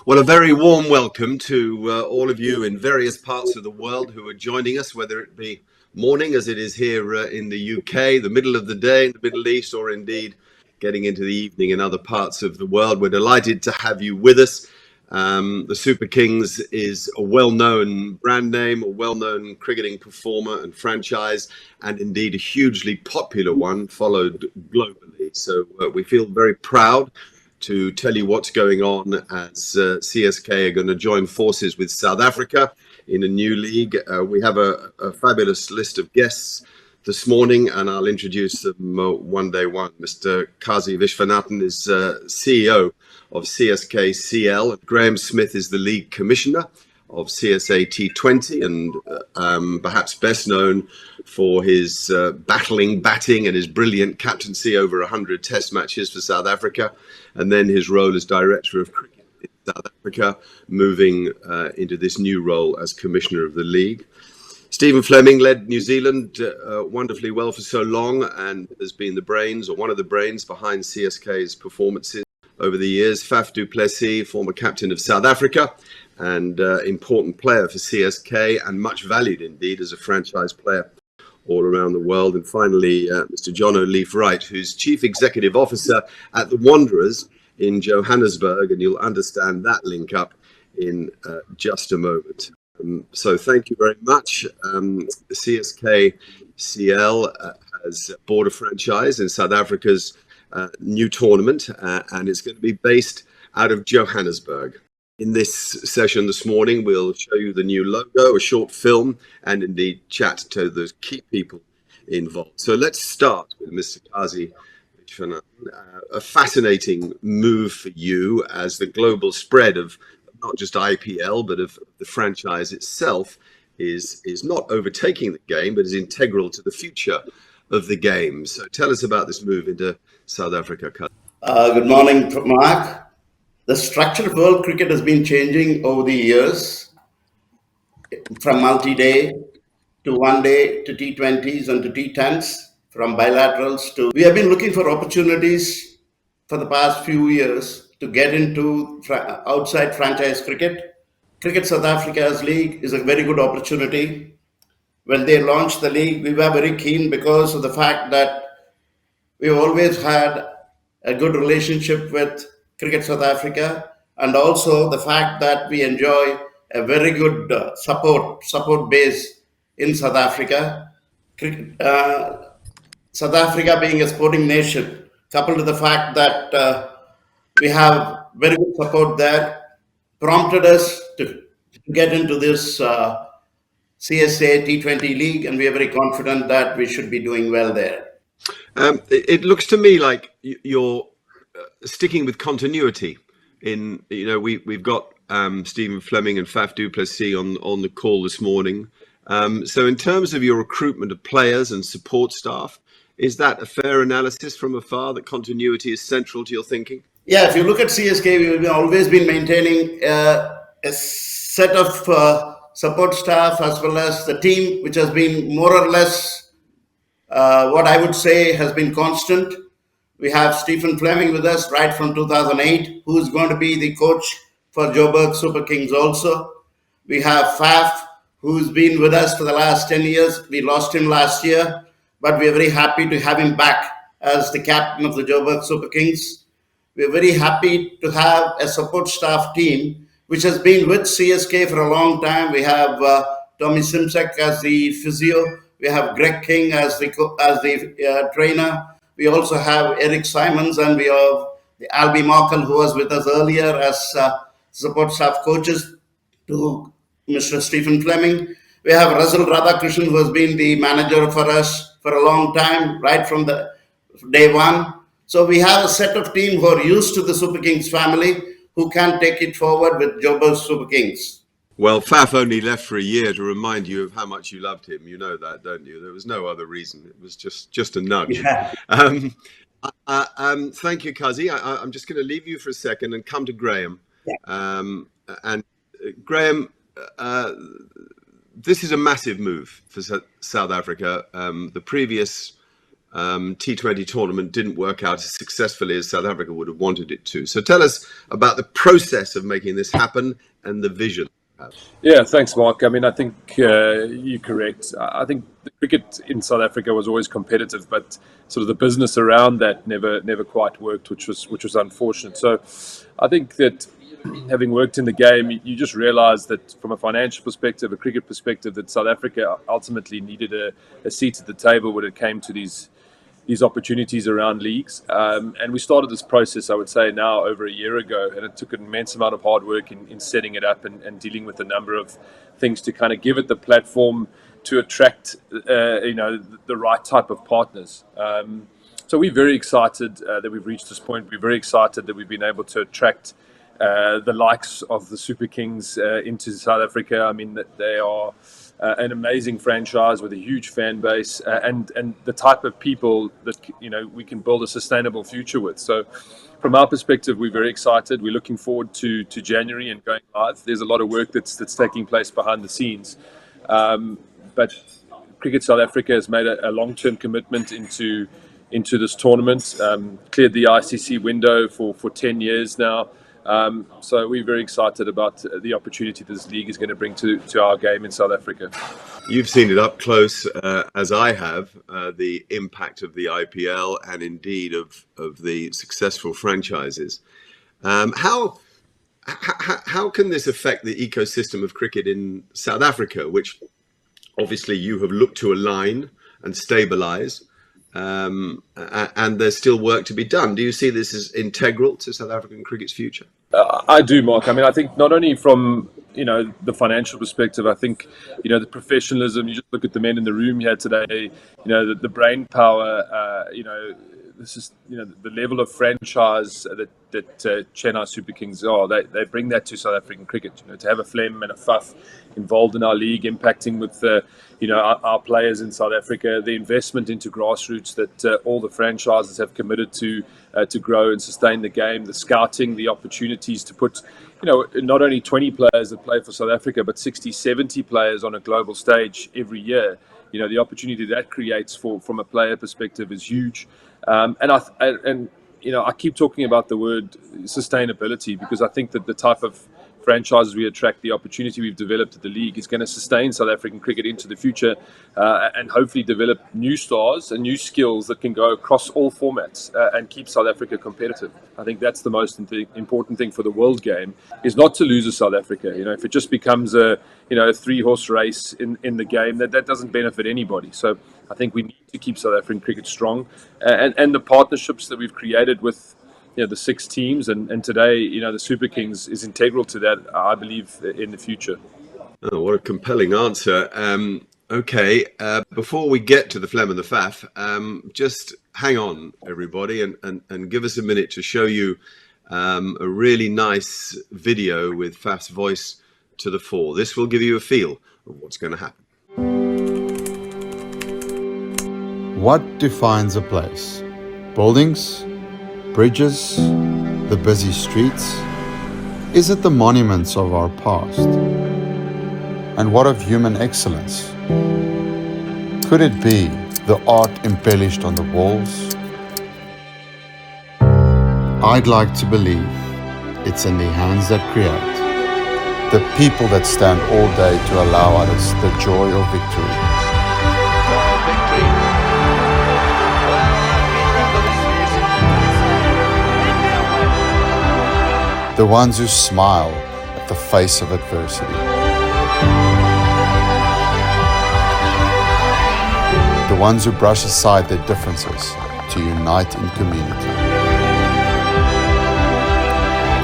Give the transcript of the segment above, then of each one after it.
Well, a very warm welcome to all of you in various parts of the world who are joining us, whether it be morning as it is here in the UK, the middle of the day in the Middle East, or indeed getting into the evening in other parts of the world. We're delighted to have you with us. The Super Kings is a well-known brand name, a well-known cricketing performer and franchise, and indeed a hugely popular one, followed globally. So we feel very proud to tell you what's going on as CSK are going to join forces with South Africa in a new league. We have a fabulous list of guests this morning, and I'll introduce them one by one. Mr. Kazi Vishwanathan is CEO of CSK CL. Graham Smith is the league commissioner of CSA T20, and perhaps best known for his battling batting and his brilliant captaincy over 100 test matches for South Africa, and then his role as director of cricket in South Africa, moving into this new role as commissioner of the league. Stephen Fleming led New Zealand wonderfully well for so long and has been the brains, or one of the brains, behind CSK's performances over the years. Faf du Plessis, former captain of South Africa and important player for CSK, and much valued indeed as a franchise player all around the world. And finally, Mr. John O'Leaf Wright, who's Chief Executive Officer at the Wanderers in Johannesburg, and you'll understand that link up in just a moment. So thank you very much. CSK CL has bought a franchise in South Africa's new tournament, and it's going to be based out of Johannesburg. In this session this morning, we'll show you the new logo, a short film, and indeed chat to the key people involved. So let's start with Mr. Kazi Vishwanathan. A fascinating move for you, as the global spread of not just IPL, but of the franchise itself is not overtaking the game, but is integral to the future of the game. So tell us about this move into South Africa. Good morning, Mark. The structure of world cricket has been changing over the years, from multi-day to one-day to T20s and to T10s, from bilaterals to... We have been looking for opportunities for the past few years to get into outside franchise cricket. Cricket South Africa's league is a very good opportunity. When they launched the league, we were very keen because of the fact that we've always had a good relationship with Cricket South Africa, and also the fact that we enjoy a very good support base in South Africa. South Africa being a sporting nation, coupled to the fact that we have very good support there, prompted us to get into this CSA T20 league, and we are very confident that we should be doing well there. It looks to me like you're sticking with continuity. We've got Stephen Fleming and Faf du Plessis on the call this morning. So in terms of your recruitment of players and support staff, is that a fair analysis from afar, that continuity is central to your thinking? Yeah, if you look at CSK, we've always been maintaining a set of support staff as well as the team, which has been more or less what I would say has been constant. We have Stephen Fleming with us right from 2008, who is going to be the coach for Joburg Super Kings also. We have Faf, who's been with us for the last 10 years. We lost him last year, but we are very happy to have him back as the captain of the Joburg Super Kings. We are very happy to have a support staff team, which has been with CSK for a long time. We have Tommy Simsek as the physio. We have Greg King as the trainer. We also have Eric Simons, and we have Albie Markle, who was with us earlier as support staff coaches to Mr. Stephen Fleming. We have Russell Radhakrishnan, who has been the manager for us for a long time, right from the day one. So we have a set of team who are used to the Super Kings family, who can take it forward with Joburg Super Kings. Well, Faf only left for a year to remind you of how much you loved him. You know that, don't you? There was no other reason. It was just a nudge. Yeah. Thank you, Kazi. I'm just going to leave you for a second and come to Graham. Yeah. And Graham, this is a massive move for South Africa. The previous T20 tournament didn't work out as successfully as South Africa would have wanted it to. So tell us about the process of making this happen and the vision. Yeah, thanks, Mark. I mean, I think you're correct. I think the cricket in South Africa was always competitive, but sort of the business around that never quite worked, which was unfortunate. So I think that having worked in the game, you just realise that from a financial perspective, a cricket perspective, that South Africa ultimately needed a seat at the table when it came to these opportunities around leagues. And we started this process, I would say, now over a year ago, and it took an immense amount of hard work in setting it up and dealing with a number of things to kind of give it the platform to attract, the right type of partners. So we're very excited that we've reached this point. We're very excited that we've been able to attract the likes of the Super Kings into South Africa. I mean, that they are an amazing franchise with a huge fan base and the type of people that we can build a sustainable future with. So from our perspective, we're very excited. We're looking forward to January and going live. There's a lot of work that's taking place behind the scenes, but Cricket South Africa has made a long-term commitment into this tournament, cleared the ICC window for 10 years now. So we're very excited about the opportunity this league is going to bring to our game in South Africa. You've seen it up close, as I have, the impact of the IPL and indeed of the successful franchises. How can this affect the ecosystem of cricket in South Africa, which obviously you have looked to align and stabilise? And there's still work to be done. Do you see this as integral to South African cricket's future? I do, Mark. I mean, I think not only from the financial perspective, I think the professionalism. You just look at the men in the room here today. The brain power. This is the level of franchise that Chennai Super Kings are. They bring that to South African cricket. To have a Fleming and a Faf involved in our league, impacting with our players in South Africa, the investment into grassroots that all the franchises have committed to grow and sustain the game, the scouting, the opportunities to put not only 20 players that play for South Africa, but 60, 70 players on a global stage every year. The opportunity that creates from a player perspective is huge. And I keep talking about the word sustainability because I think that the type of franchises we attract, the opportunity we've developed at the league is going to sustain South African cricket into the future and hopefully develop new stars and new skills that can go across all formats and keep South Africa competitive. I think that's the most important thing for the world game, is not to lose a South Africa. If it just becomes a 3-horse race in the game, that doesn't benefit anybody. So I think we need to keep South African cricket strong and the partnerships that we've created with the 6 teams and today, the Super Kings is integral to that, I believe, in the future. Oh, what a compelling answer. Okay, before we get to the Flem and the Faf, just hang on, everybody, and give us a minute to show you a really nice video with Faf's voice to the fore. This will give you a feel of what's going to happen. What defines a place? Buildings? Bridges? The busy streets? Is it the monuments of our past? And what of human excellence? Could it be the art embellished on the walls? I'd like to believe it's in the hands that create, the people that stand all day to allow others the joy of victory. The ones who smile at the face of adversity. The ones who brush aside their differences to unite in community.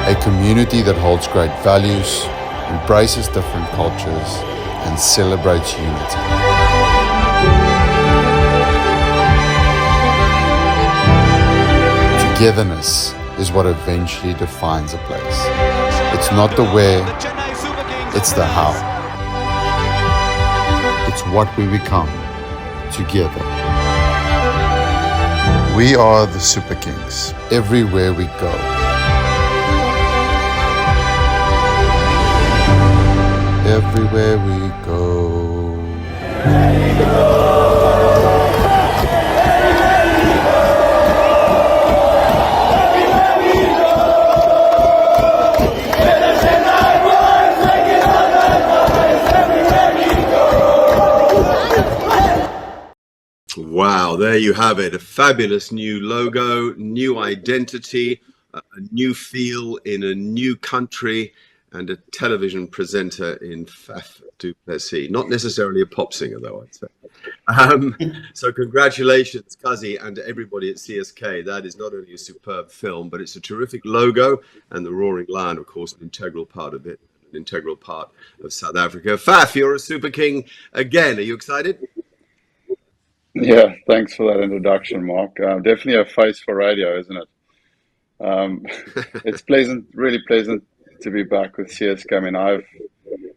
A community that holds great values, embraces different cultures, and celebrates unity. Togetherness is what eventually defines a place. It's not the where, it's the how. It's what we become together. We are the Super Kings everywhere we go. Everywhere we go. Wow, there you have it. A fabulous new logo, new identity, a new feel in a new country, and a television presenter in Faf du Plessis. Not necessarily a pop singer, though, I'd say. Um, so congratulations, Kazi, and to everybody at CSK. That is not only a superb film, but it's a terrific logo, and the Roaring Lion, of course, an integral part of it, an integral part of South Africa. Faf, you're a Super King again. Are you excited? Yeah, thanks for that introduction, Mark. Definitely a face for radio, isn't it? Um, it's pleasant, really pleasant to be back with CSK. I mean,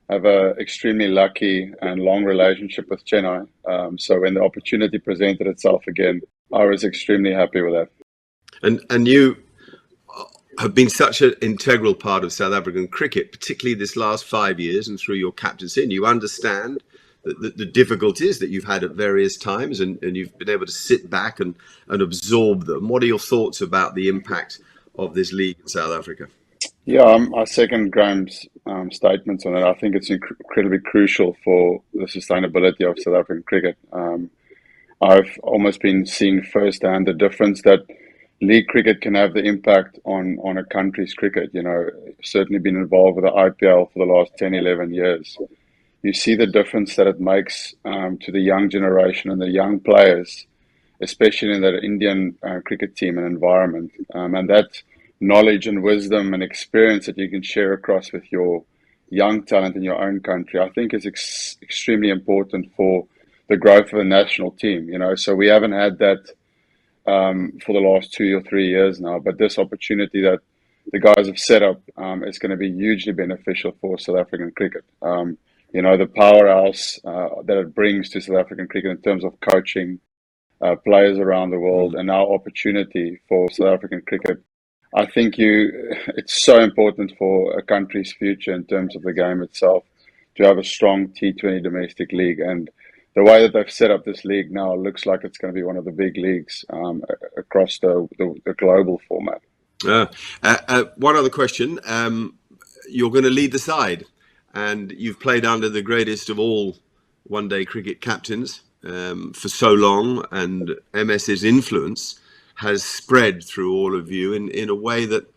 have a extremely lucky and long relationship with Chennai. So when the opportunity presented itself again, I was extremely happy with that. And you have been such an integral part of South African cricket, particularly this last 5 years and through your captaincy. And you understand the difficulties that you've had at various times, and you've been able to sit back and absorb them. What are your thoughts about the impact of this league in South Africa? Yeah, I second Graham's statements on it. I think it's incredibly crucial for the sustainability of South African cricket. I've almost been seeing firsthand the difference that league cricket can have the impact on a country's cricket. You know, certainly been involved with the IPL for the last 10, 11 years. You see the difference that it makes to the young generation and the young players, especially in that Indian cricket team and environment. And that knowledge and wisdom and experience that you can share across with your young talent in your own country, I think is extremely important for the growth of the national team. You know, so we haven't had that for the last 2 or 3 years now, but this opportunity that the guys have set up is going to be hugely beneficial for South African cricket. You know, the powerhouse that it brings to South African cricket in terms of coaching players around the world, and our opportunity for South African cricket. I think it's so important for a country's future in terms of the game itself to have a strong T20 domestic league. And the way that they've set up this league now looks like it's going to be one of the big leagues across the global format. One other question. You're going to lead the side, and you've played under the greatest of all one-day cricket captains for so long, and MS's influence has spread through all of you in a way that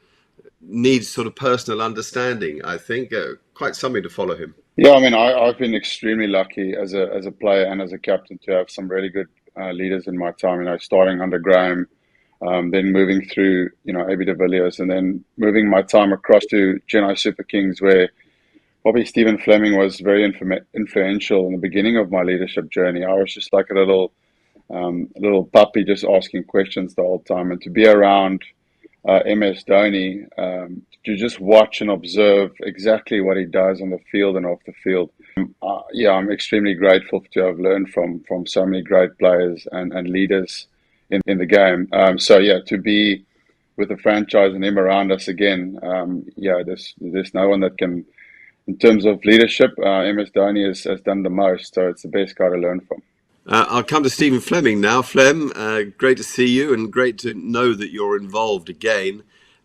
needs sort of personal understanding, I think. Quite something to follow him. Yeah, I mean, I've been extremely lucky as a player and as a captain to have some really good leaders in my time. You know, starting under Graham, then moving through, you know, AB de Villiers, and then moving my time across to Chennai Super Kings, where probably Stephen Fleming was very influential in the beginning of my leadership journey. I was just like a little puppy, just asking questions the whole time, and to be around MS Dhoni, to just watch and observe exactly what he does on the field and off the field. Yeah, I'm extremely grateful to have learned from so many great players and leaders in the game. So yeah, to be with the franchise and him around us again, yeah, there's no one that can, in terms of leadership, MS Dhoni has done the most, so it's the best guy to learn from. I'll come to Stephen Fleming now. Flem, great to see you and great to know that you're involved again.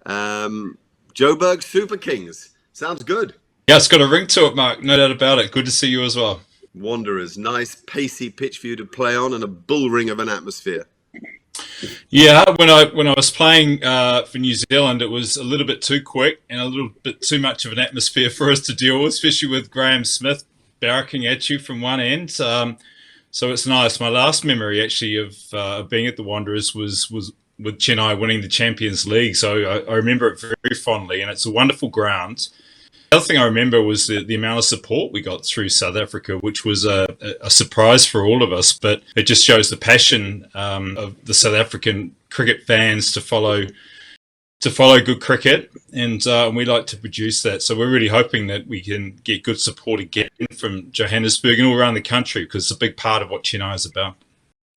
Joburg Super Kings. Sounds good. Yeah, it's got a ring to it, Mark. No doubt about it. Good to see you as well. Wanderers. Nice, pacey pitch for you to play on and a bull ring of an atmosphere. Yeah, when I was playing for New Zealand, it was a little bit too quick and a little bit too much of an atmosphere for us to deal with, especially with Graham Smith barracking at you from one end. So it's nice. My last memory actually of being at the Wanderers was with Chennai winning the Champions League. So I remember it very fondly, and it's a wonderful ground. The other thing I remember was the amount of support we got through South Africa, which was a surprise for all of us. But it just shows the passion of the South African cricket fans to follow good cricket, and we like to produce that. So we're really hoping that we can get good support again from Johannesburg and all around the country, because it's a big part of what Chennai is about.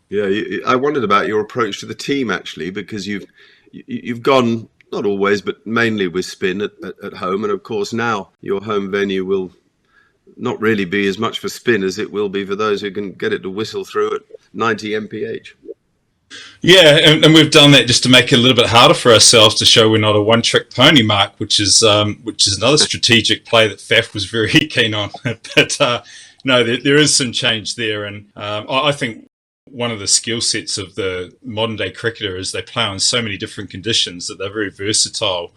Yeah, I wondered about your approach to the team, actually, because you've gone, not always, but mainly with spin at home. And of course, now your home venue will not really be as much for spin as it will be for those who can get it to whistle through at 90 mph. Yeah, and we've done that just to make it a little bit harder for ourselves to show we're not a one-trick pony, Mark, which is another strategic play that Faf was very keen on. But no, there is some change there, and I think one of the skill sets of the modern day cricketer is they play on so many different conditions that they're very versatile.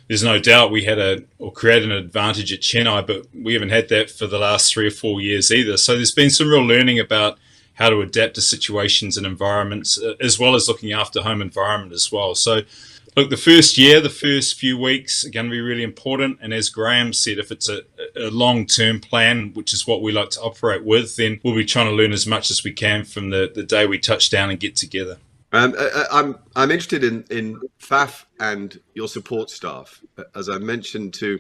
There's no doubt we had created an advantage at Chennai, but we haven't had that for the last 3 or 4 years either. So there's been some real learning about how to adapt to situations and environments, as well as looking after home environment as well. So look, the first year, the first few weeks are going to be really important. And as Graham said, if it's a long-term plan, which is what we like to operate with, then we'll be trying to learn as much as we can from the day we touch down and get together. I'm interested in Faf and your support staff. As I mentioned to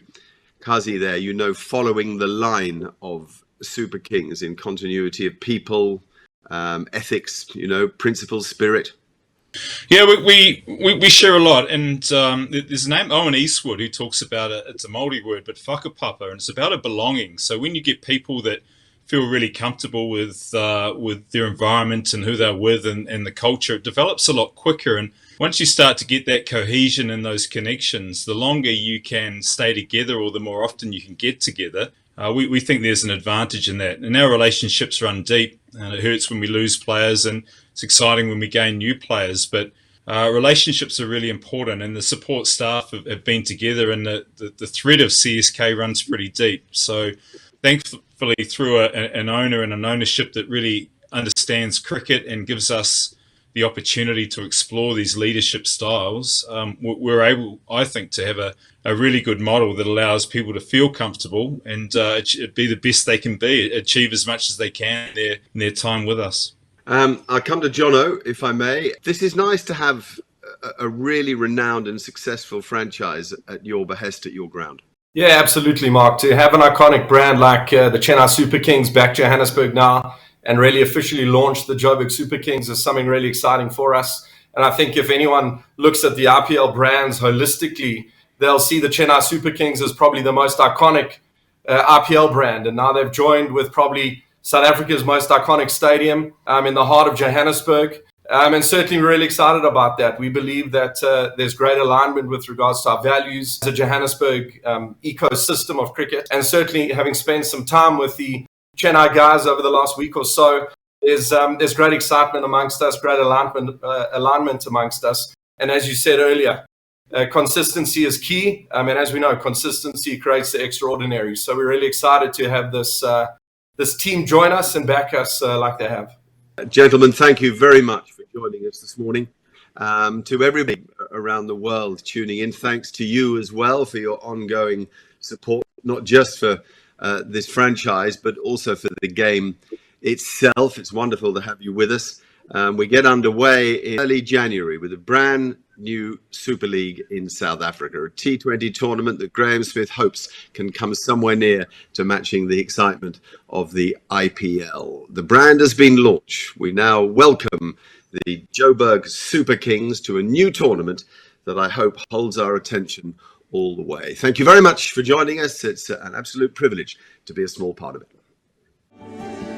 Kazi there, following the line of Super Kings in continuity of people, ethics, principle, spirit. Yeah, we share a lot, and there's a name, Owen Eastwood, who talks about it. It's a Māori word, but whakapapa, and it's about a belonging. So when you get people that feel really comfortable with their environment and who they're with and the culture, it develops a lot quicker. And once you start to get that cohesion and those connections, the longer you can stay together or the more often you can get together, we think there's an advantage in that. And our relationships run deep, and it hurts when we lose players, and it's exciting when we gain new players. But relationships are really important, and the support staff have been together, and the thread of CSK runs pretty deep. So thankfully, through an owner and an ownership that really understands cricket and gives us the opportunity to explore these leadership styles, we're able, I think, to have a really good model that allows people to feel comfortable and be the best they can be, achieve as much as they can in their time with us. I'll come to Jono, if I may. This is nice to have a really renowned and successful franchise at your behest, at your ground. Yeah, absolutely, Mark. To have an iconic brand like the Chennai Super Kings back Johannesburg now and really officially launch the Joburg Super Kings is something really exciting for us. And I think if anyone looks at the IPL brands holistically, they'll see the Chennai Super Kings as probably the most iconic IPL brand. And now they've joined with probably South Africa's most iconic stadium in the heart of Johannesburg. And certainly we're really excited about that. We believe that there's great alignment with regards to our values as a Johannesburg ecosystem of cricket. And certainly having spent some time with the Chennai guys over the last week or so, there's great excitement amongst us, great alignment amongst us. And as you said earlier, consistency is key. And as we know, consistency creates the extraordinary. So we're really excited to have this team join us and back us like they have. Gentlemen, thank you very much for joining us this morning. To everybody around the world tuning in, thanks to you as well for your ongoing support, not just for this franchise, but also for the game itself. It's wonderful to have you with us. We get underway in early January with a brand new Super League in South Africa, a T20 tournament that Graham Smith hopes can come somewhere near to matching the excitement of the IPL. The brand has been launched. We now welcome the Joburg Super Kings to a new tournament that I hope holds our attention all the way. Thank you very much for joining us. It's an absolute privilege to be a small part of it.